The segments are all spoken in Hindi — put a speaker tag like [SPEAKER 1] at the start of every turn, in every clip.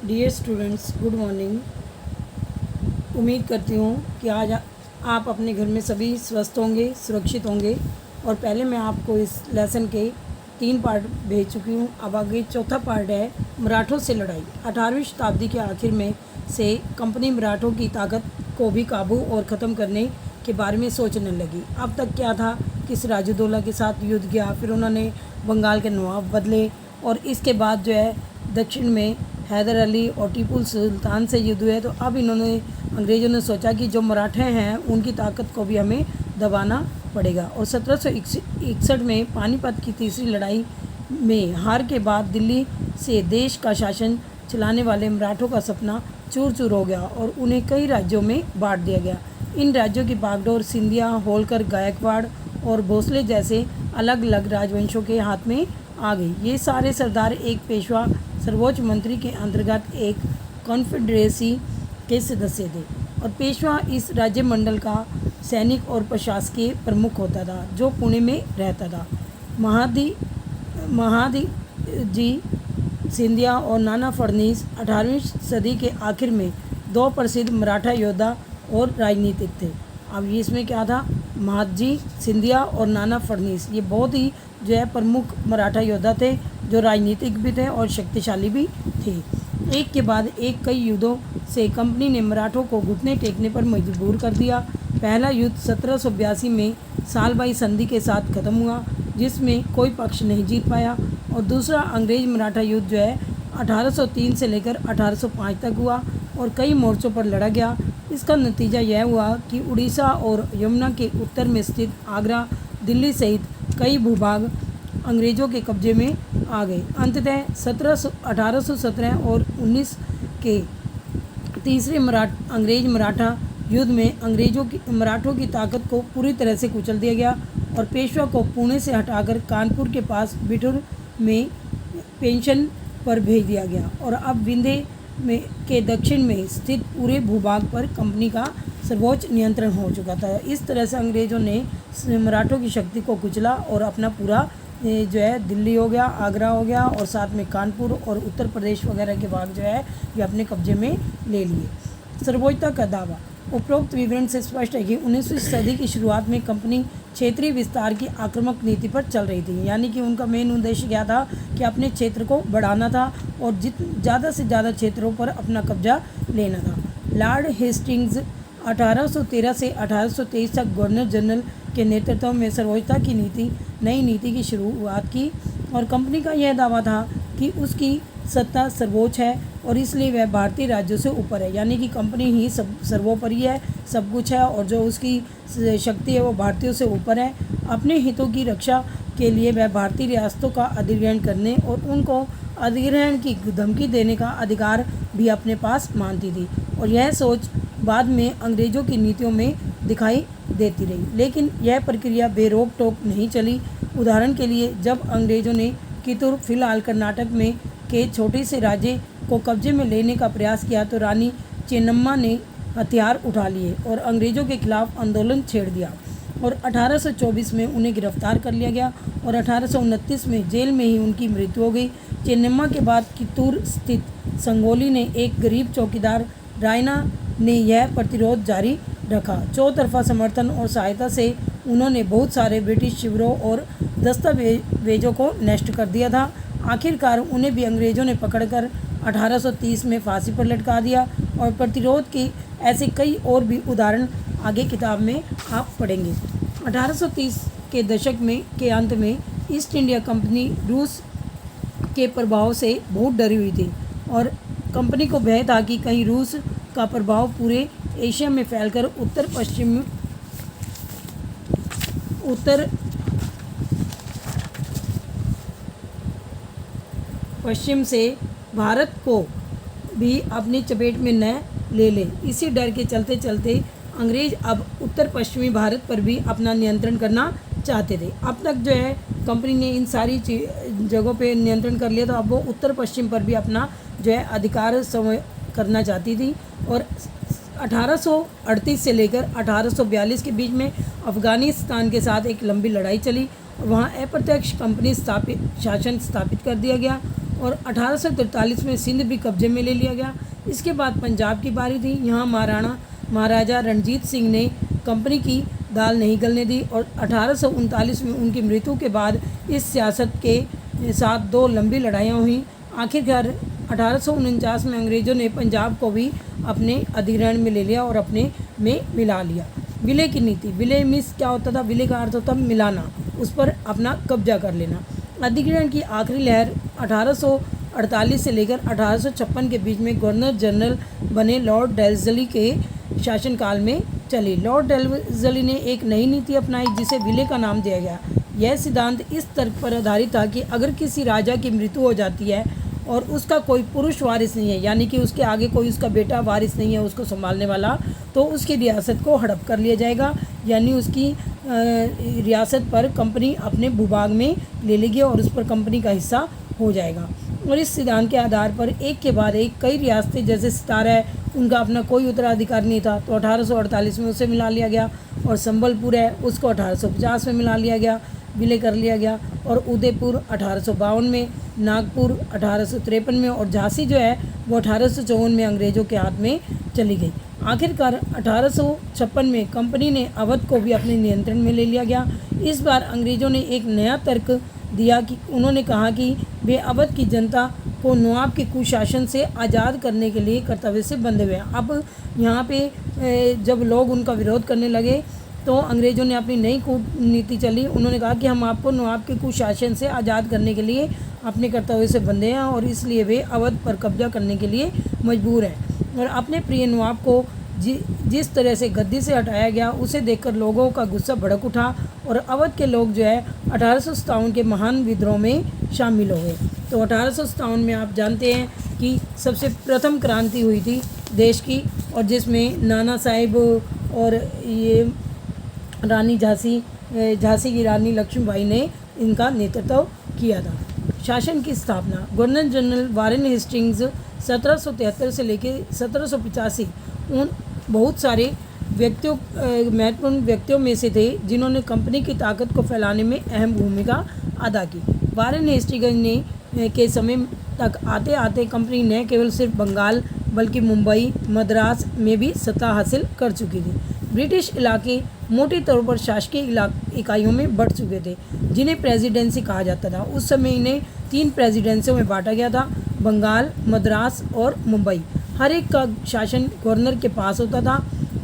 [SPEAKER 1] Dear students, good morning. उम्मीद करती हूँ कि आज आप अपने घर में सभी स्वस्थ होंगे, सुरक्षित होंगे। और पहले मैं आपको इस लेसन के 3 पार्ट भेज चुकी हूँ। अब आगे चौथा पार्ट है मराठों से लड़ाई। 18वीं शताब्दी के आखिर में से कंपनी मराठों की ताकत को भी काबू और ख़त्म करने के बारे में सोचने लगी। अब तक क्या था कि सिराजुद्दौला के साथ युद्ध किया, फिर उन्होंने बंगाल के नवाब बदले, और इसके बाद जो है दक्षिण में हैदर अली और टीपू सुल्तान से युद्ध हुए। तो अब अंग्रेज़ों ने सोचा कि जो मराठे हैं उनकी ताकत को भी हमें दबाना पड़ेगा। और 1761 में पानीपत की तीसरी लड़ाई में हार के बाद दिल्ली से देश का शासन चलाने वाले मराठों का सपना चूर चूर हो गया और उन्हें कई राज्यों में बांट दिया गया। इन राज्यों की बागडोर सिंधिया, होलकर, गायकवाड़ और भोसले जैसे अलग अलग राजवंशों के हाथ में आ गई। ये सारे सरदार एक पेशवा सर्वोच्च मंत्री के अंतर्गत एक कॉन्फेडरेसी के सदस्य थे, और पेशवा इस राज्य मंडल का सैनिक और प्रशासकीय प्रमुख होता था, जो पुणे में रहता था। महादी जी सिंधिया और नाना फडणवीस 18वीं सदी के आखिर में 2 प्रसिद्ध मराठा योद्धा और राजनीतिक थे। अब ये इसमें क्या था, महादजी सिंधिया और नाना फडणवीस, ये बहुत ही जो है प्रमुख मराठा योद्धा थे, जो राजनीतिक भी थे और शक्तिशाली भी थे। एक के बाद एक कई युद्धों से कंपनी ने मराठों को घुटने टेकने पर मजबूर कर दिया। पहला युद्ध 1782 में सालबाई संधि के साथ खत्म हुआ, जिसमें कोई पक्ष नहीं जीत पाया। और दूसरा अंग्रेज मराठा युद्ध जो है 1803 से लेकर 1805 तक हुआ और कई मोर्चों पर लड़ा गया। इसका नतीजा यह हुआ कि उड़ीसा और यमुना के उत्तर में स्थित आगरा, दिल्ली सहित कई भूभाग अंग्रेज़ों के कब्जे में आ गए। अंततः 1817 और 19 के तीसरे अंग्रेज मराठा युद्ध में मराठों की ताकत को पूरी तरह से कुचल दिया गया और पेशवा को पुणे से हटाकर कानपुर के पास बिठूर में पेंशन पर भेज दिया गया। और अब विंध्य के दक्षिण में स्थित पूरे भूभाग पर कंपनी का सर्वोच्च नियंत्रण हो चुका था। इस तरह से अंग्रेज़ों ने मराठों की शक्ति को कुचला और अपना पूरा जो है दिल्ली हो गया, आगरा हो गया, और साथ में कानपुर और उत्तर प्रदेश वगैरह के भाग जो है ये अपने कब्जे में ले लिए। सर्वोच्चता का दावा। उपरोक्त विवरण से स्पष्ट है कि 19वीं सदी की शुरुआत में कंपनी क्षेत्रीय विस्तार की आक्रामक नीति पर चल रही थी, यानी कि उनका मेन उद्देश्य क्या था कि अपने क्षेत्र को बढ़ाना था और ज़्यादा से ज़्यादा क्षेत्रों पर अपना कब्जा लेना था। लॉर्ड हेस्टिंग्स 1813 से 1823 तक गवर्नर जनरल के नेतृत्व में सर्वोच्चता की नई नीति की शुरुआत की, और कंपनी का यह दावा था कि उसकी सत्ता सर्वोच्च है और इसलिए वह भारतीय राज्यों से ऊपर है, यानी कि कंपनी ही सर्वोपरि है, सब कुछ है, और जो उसकी शक्ति है वो भारतीयों से ऊपर है। अपने हितों की रक्षा के लिए वह भारतीय रियासतों का अधिग्रहण करने और उनको अधिग्रहण की धमकी देने का अधिकार भी अपने पास मानती थी, और यह सोच बाद में अंग्रेज़ों की नीतियों में दिखाई देती रही। लेकिन यह प्रक्रिया बेरोक टोक नहीं चली। उदाहरण के लिए, जब अंग्रेज़ों ने कितूर, फिलहाल कर्नाटक में के छोटे से राज्य को कब्जे में लेने का प्रयास किया, तो रानी चेन्नम्मा ने हथियार उठा लिए और अंग्रेज़ों के खिलाफ आंदोलन छेड़ दिया, और 1824 में उन्हें गिरफ्तार कर लिया गया और 1829 में जेल में ही उनकी मृत्यु हो गई। चेन्नम्मा के बाद कितूर स्थित संगोली ने एक गरीब चौकीदार रायना ने यह प्रतिरोध जारी रखा। चौतरफा समर्थन और सहायता से उन्होंने बहुत सारे ब्रिटिश शिविरों और दस्तावेजों को नष्ट कर दिया था। आखिरकार उन्हें भी अंग्रेज़ों ने पकड़कर 1830 में फांसी पर लटका दिया, और प्रतिरोध के ऐसे कई और भी उदाहरण आगे किताब में आप पढ़ेंगे। 1830 के दशक के अंत में ईस्ट इंडिया कंपनी रूस के प्रभाव से बहुत डरी हुई थी, और कंपनी को भय था कि कहीं रूस का प्रभाव पूरे एशिया में फैलकर उत्तर पश्चिम से भारत को भी अपनी चपेट में न ले ले। इसी डर के चलते चलते अंग्रेज़ अब उत्तर पश्चिमी भारत पर भी अपना नियंत्रण करना चाहते थे। अब तक जो है कंपनी ने इन सारी जगहों पे नियंत्रण कर लिया, तो अब वो उत्तर पश्चिम पर भी अपना जो है अधिकार करना चाहती थी। और 1838 से लेकर 1842 के बीच में अफ़गानिस्तान के साथ एक लंबी लड़ाई चली, वहाँ अप्रत्यक्ष कंपनी शासन स्थापित कर दिया गया, और 1843 में सिंध भी कब्जे में ले लिया गया। इसके बाद पंजाब की बारी थी। यहाँ महाराजा रणजीत सिंह ने कंपनी की दाल नहीं गलने दी और 1839 में उनकी मृत्यु के बाद इस सियासत के साथ 2 लंबी लड़ाइयाँ हुई। आखिरकार 1849 में अंग्रेज़ों ने पंजाब को भी अपने अधिग्रहण में ले लिया और अपने में मिला लिया। विलय की नीति, विलय मीन्स क्या होता था? विलय का अर्थ होता मिलाना, उस पर अपना कब्जा कर लेना। अधिग्रहण की आखिरी लहर 1848 से लेकर 1856 के बीच में गवर्नर जनरल बने लॉर्ड डेल्हौजी के शासनकाल में चली। लॉर्ड डेल्हौजी ने एक नई नीति अपनाई जिसे विलय का नाम दिया गया। यह सिद्धांत इस तर्क पर आधारित था कि अगर किसी राजा की मृत्यु हो जाती है और उसका कोई पुरुष वारिस नहीं है, यानी कि उसके आगे कोई उसका बेटा वारिस नहीं है उसको संभालने वाला, तो उसकी रियासत को हड़प कर लिया जाएगा, यानी उसकी रियासत पर कंपनी अपने भूभाग में ले लेगी और उस पर कंपनी का हिस्सा हो जाएगा। और इस सिद्धांत के आधार पर एक के बाद एक कई रियासतें, जैसे सतारा है, उनका अपना कोई उत्तराधिकार नहीं था तो 1848 में उसे मिला लिया गया, और संबलपुर है उसको 1850 में मिला लिया गया, विलय कर लिया गया, और उदयपुर 1852 में, नागपुर 1853 में, और झांसी जो है वो 1854 में अंग्रेज़ों के हाथ में चली गई। आखिरकार 1856 में कंपनी ने अवध को भी अपने नियंत्रण में ले लिया गया। इस बार अंग्रेज़ों ने एक नया तर्क दिया कि उन्होंने कहा कि वे अवध की जनता को नवाब के कुशासन से आज़ाद करने के लिए कर्तव्य से बंधे हुए हैं। अब यहाँ पे जब लोग उनका विरोध करने लगे तो अंग्रेज़ों ने अपनी नई कूटनीति चली। उन्होंने कहा कि हम आपको नवाब के कुशासन से आज़ाद करने के लिए अपने कर्तव्य से बंधे हैं और इसलिए वे अवध पर कब्जा करने के लिए मजबूर हैं। और अपने प्रिय नवाब को जिस तरह से गद्दी से हटाया गया उसे देखकर लोगों का गुस्सा भड़क उठा और अवध के लोग जो है 1857 के महान विद्रोह में शामिल हो गए। तो 1857 में आप जानते हैं कि सबसे प्रथम क्रांति हुई थी देश की, और जिसमें नाना साहिब और ये रानी झांसी की रानी लक्ष्मीबाई ने इनका नेतृत्व किया था। शासन की स्थापना, गवर्नर जनरल वारेन हेस्टिंग्स 1773 से लेकर 1785 उन बहुत सारे महत्वपूर्ण व्यक्तियों में से थे जिन्होंने कंपनी की ताकत को फैलाने में अहम भूमिका अदा की। वारेन हेस्टिंग्स ने के समय तक आते आते कंपनी न केवल सिर्फ बंगाल बल्कि मुंबई, मद्रास में भी सत्ता हासिल कर चुकी थी। ब्रिटिश इलाके मोटे तौर पर शासकीय इकाइयों में बढ़ चुके थे जिन्हें प्रेसिडेंसी कहा जाता था। उस समय इन्हें 3 प्रेसिडेंसियों में बांटा गया था, बंगाल, मद्रास और मुंबई। हर एक का शासन गवर्नर के पास होता था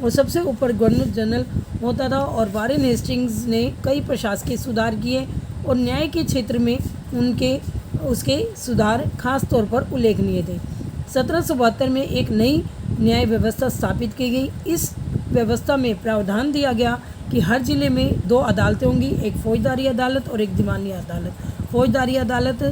[SPEAKER 1] और सबसे ऊपर गवर्नर जनरल होता था। और वारेन हेस्टिंग्स ने कई प्रशासकीय सुधार किए और न्याय के क्षेत्र में उसके सुधार खास तौर पर उल्लेखनीय थे। 1772 में एक नई न्याय व्यवस्था स्थापित की गई। इस व्यवस्था में प्रावधान दिया गया कि हर जिले में 2 अदालतें होंगी, एक फौजदारी अदालत और एक दीवानी अदालत। फौजदारी अदालत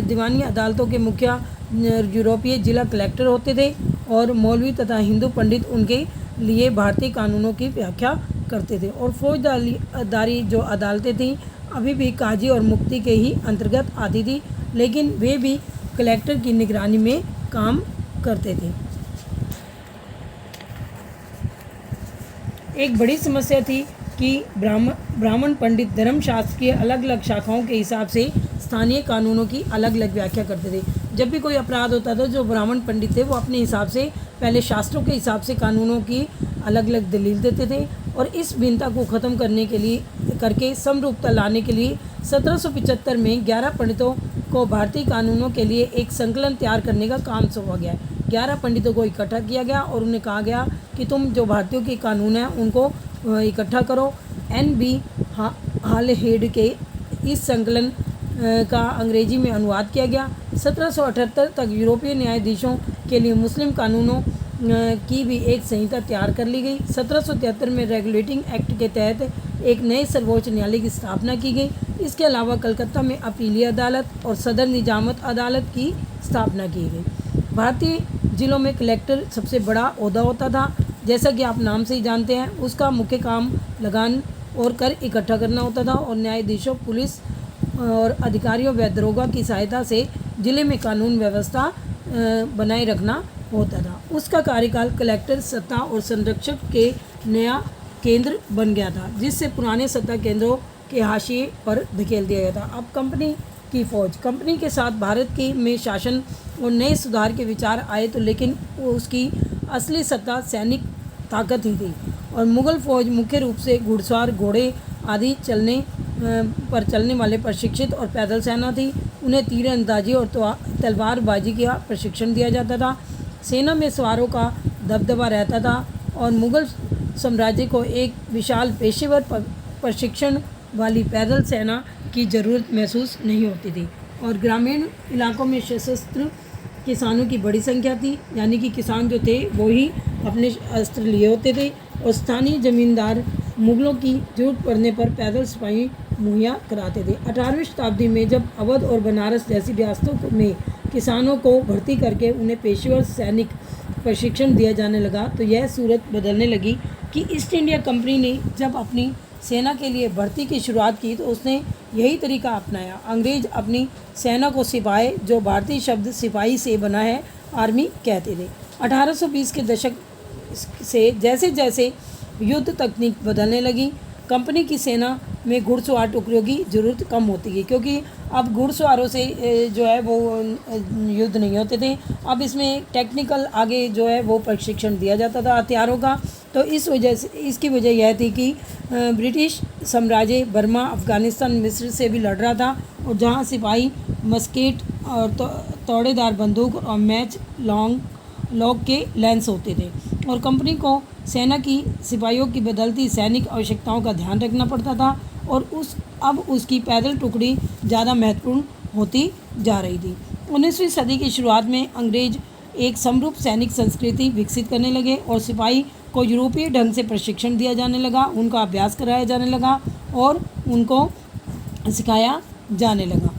[SPEAKER 1] दीवानी अदालतों के मुखिया यूरोपीय जिला कलेक्टर होते थे और मौलवी तथा हिंदू पंडित उनके लिए भारतीय कानूनों की व्याख्या करते थे। और फौजदारी जो अदालतें थीं अभी भी काजी और मुफ्ती के ही अंतर्गत आती थी, लेकिन वे भी कलेक्टर की निगरानी में काम करते थे। एक बड़ी समस्या थी कि ब्राह्मण पंडित धर्मशास्त्र की अलग अलग शाखाओं के हिसाब से स्थानीय कानूनों की अलग अलग व्याख्या करते थे। जब भी कोई अपराध होता था जो ब्राह्मण पंडित थे वो अपने हिसाब से पहले शास्त्रों के हिसाब से कानूनों की अलग अलग दलील देते थे, और इस भिन्नता को ख़त्म करके समरूपता लाने के लिए 1775 में 11 पंडितों को भारतीय कानूनों के लिए एक संकलन तैयार करने का काम सौंपा गया। 11 पंडितों को इकट्ठा किया गया और उन्हें कहा गया कि तुम जो भारतीयों के कानून हैं उनको इकट्ठा करो। NB हालहेड के इस संकलन का अंग्रेजी में अनुवाद किया गया। 1778 तक यूरोपीय न्यायाधीशों के लिए मुस्लिम कानूनों की भी एक संहिता तैयार कर ली गई। 1773 में रेगुलेटिंग एक्ट के तहत एक नए सर्वोच्च न्यायालय की स्थापना की गई। इसके अलावा कलकत्ता में अपीलीय अदालत और सदर निजामत अदालत की स्थापना की गई। भारतीय जिलों में कलेक्टर सबसे बड़ा ओहदा होता था। जैसा कि आप नाम से ही जानते हैं, उसका मुख्य काम लगान और कर इकट्ठा करना होता था और न्यायाधीशों, पुलिस और अधिकारियों व दरोगा की सहायता से जिले में कानून व्यवस्था बनाए रखना होता था। उसका कार्यकाल कलेक्टर सत्ता और संरक्षक के नया केंद्र बन गया था, जिससे पुराने सत्ता केंद्रों के हाशिए पर धकेल दिया गया था। अब कंपनी की फौज। कंपनी के साथ भारत के में शासन और नए सुधार के विचार आए तो लेकिन उसकी असली सत्ता सैनिक ताकत ही थी और मुग़ल फौज मुख्य रूप से घुड़सवार, घोड़े आदि पर चलने वाले प्रशिक्षित और पैदल सेना थी। उन्हें तीरंदाजी और तलवारबाजी का प्रशिक्षण दिया जाता था। सेना में सवारों का दबदबा रहता था और मुग़ल साम्राज्य को एक विशाल पेशेवर प्रशिक्षण वाली पैदल सेना की ज़रूरत महसूस नहीं होती थी। और ग्रामीण इलाकों में सशस्त्र किसानों की बड़ी संख्या थी, यानी कि किसान जो थे वो ही अपने अस्त्र लिए होते थे और स्थानीय ज़मींदार मुग़लों की जरूरत पड़ने पर पैदल सिपाही मुहैया कराते थे। 18वीं शताब्दी में जब अवध और बनारस जैसी रियासतों में किसानों को भर्ती करके उन्हें पेशेवर सैनिक प्रशिक्षण दिया जाने लगा तो यह सूरत बदलने लगी कि ईस्ट इंडिया कंपनी ने जब अपनी सेना के लिए भर्ती की शुरुआत की तो उसने यही तरीका अपनाया। अंग्रेज अपनी सेना को सिपाही, जो भारतीय शब्द सिपाही से बना है, आर्मी कहते थे। 1820 के दशक से जैसे जैसे युद्ध तकनीक बदलने लगी, कंपनी की सेना में घुड़सवार टुकड़ियों की ज़रूरत कम होती गई, क्योंकि अब घुड़सवारों से जो है वो युद्ध नहीं होते थे। अब इसमें टेक्निकल आगे जो है वो प्रशिक्षण दिया जाता था हथियारों का। तो इस वजह से इसकी वजह यह थी कि ब्रिटिश साम्राज्य बर्मा, अफ़गानिस्तान, मिस्र से भी लड़ रहा था और जहाँ सिपाही मस्केट और तोड़ेदार बंदूक और मैच लॉन्ग के लेंस होते थे और कंपनी को सेना की सिपाहियों की बदलती सैनिक आवश्यकताओं का ध्यान रखना पड़ता था और अब उसकी पैदल टुकड़ी ज़्यादा महत्वपूर्ण होती जा रही थी। 19वीं सदी की शुरुआत में अंग्रेज एक समरूप सैनिक संस्कृति विकसित करने लगे और सिपाही को यूरोपीय ढंग से प्रशिक्षण दिया जाने लगा, उनका अभ्यास कराया जाने लगा और उनको सिखाया जाने लगा।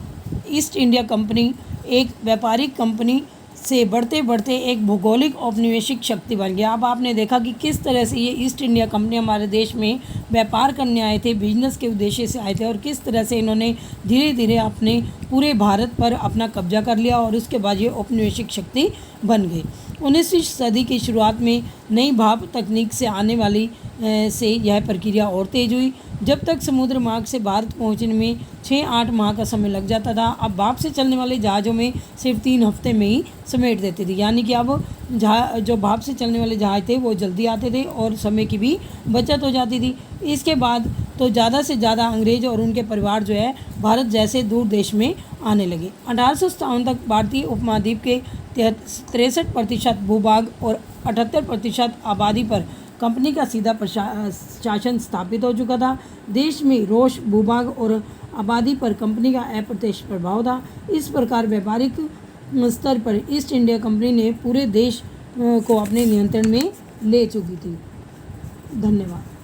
[SPEAKER 1] ईस्ट इंडिया कंपनी एक व्यापारिक कंपनी से बढ़ते बढ़ते एक भौगोलिक औपनिवेशिक शक्ति बन गया। अब आपने देखा कि किस तरह से ये ईस्ट इंडिया कंपनी हमारे देश में व्यापार करने आए थे, बिजनेस के उद्देश्य से आए थे और किस तरह से इन्होंने धीरे धीरे अपने पूरे भारत पर अपना कब्जा कर लिया और उसके बाद ये औपनिवेशिक शक्ति बन गई। 19वीं सदी की शुरुआत में नई भाप तकनीक से आने वाली से यह प्रक्रिया और तेज हुई। जब तक समुद्र मार्ग से भारत पहुंचने में 6-8 माह का समय लग जाता था, अब भाप से चलने वाले जहाज़ों में सिर्फ 3 हफ्ते में ही समेट देते थे, यानी कि अब जो भाप से चलने वाले जहाज़ थे वो जल्दी आते थे और समय की भी बचत हो जाती थी। इसके बाद तो ज़्यादा से ज़्यादा अंग्रेज और उनके परिवार जो है भारत जैसे दूर देश में आने लगे। 1857 तक भारतीय उपमहाद्वीप के 63% भूभाग और 78% आबादी पर कंपनी का सीधा शासन स्थापित हो चुका था। देश में रोश, भूभाग और आबादी पर कंपनी का अप्रत्यक्ष प्रभाव था। इस प्रकार व्यापारिक स्तर पर ईस्ट इंडिया कंपनी ने पूरे देश को अपने नियंत्रण में ले चुकी थी। धन्यवाद।